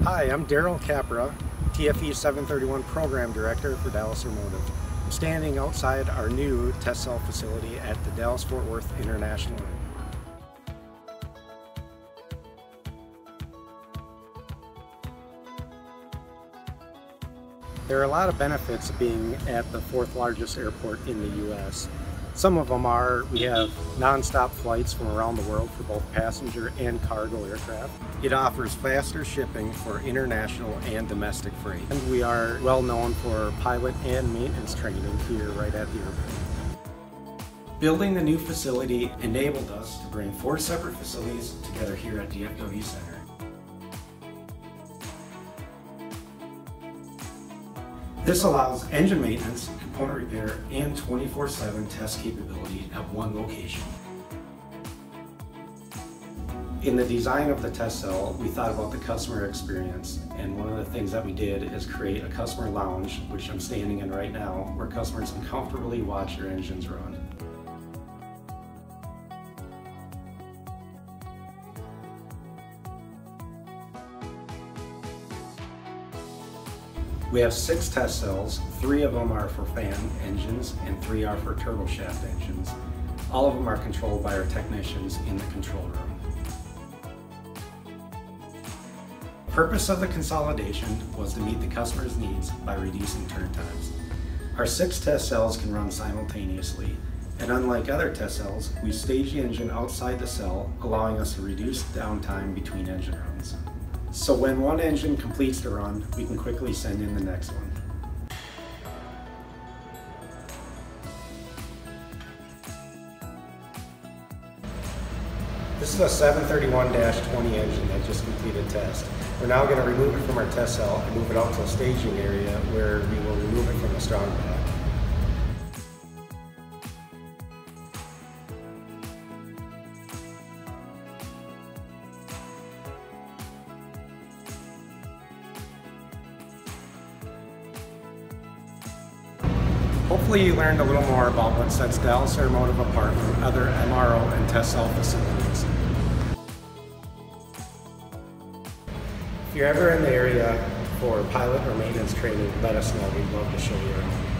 Hi, I'm Darrell Capra, TFE731 Program Director for Dallas Airmotive. I'm standing outside our new test cell facility at the Dallas-Fort Worth International Airport. There are a lot of benefits of being at the fourth largest airport in the U.S. Some of them are, we have non-stop flights from around the world for both passenger and cargo aircraft. It offers faster shipping for international and domestic freight. And we are well known for pilot and maintenance training here right at the airport. Building the new facility enabled us to bring 4 separate facilities together here at DFW Center. This allows engine maintenance, component repair, and 24/7 test capability at one location. In the design of the test cell, we thought about the customer experience, and one of the things that we did is create a customer lounge, which I'm standing in right now, where customers can comfortably watch their engines run. We have 6 test cells. 3 of them are for fan engines and 3 are for turboshaft engines. All of them are controlled by our technicians in the control room. The purpose of the consolidation was to meet the customer's needs by reducing turn times. Our 6 test cells can run simultaneously, and unlike other test cells, we stage the engine outside the cell, allowing us to reduce downtime between engine runs. So when one engine completes the run, we can quickly send in the next one. This is a 731-20 engine that just completed test. We're now going to remove it from our test cell and move it out to a staging area where we will remove it from the strong pad. Hopefully you learned a little more about what sets Dallas Airmotive apart from other MRO and test cell facilities. If you're ever in the area for pilot or maintenance training, let us know. We'd love to show you around.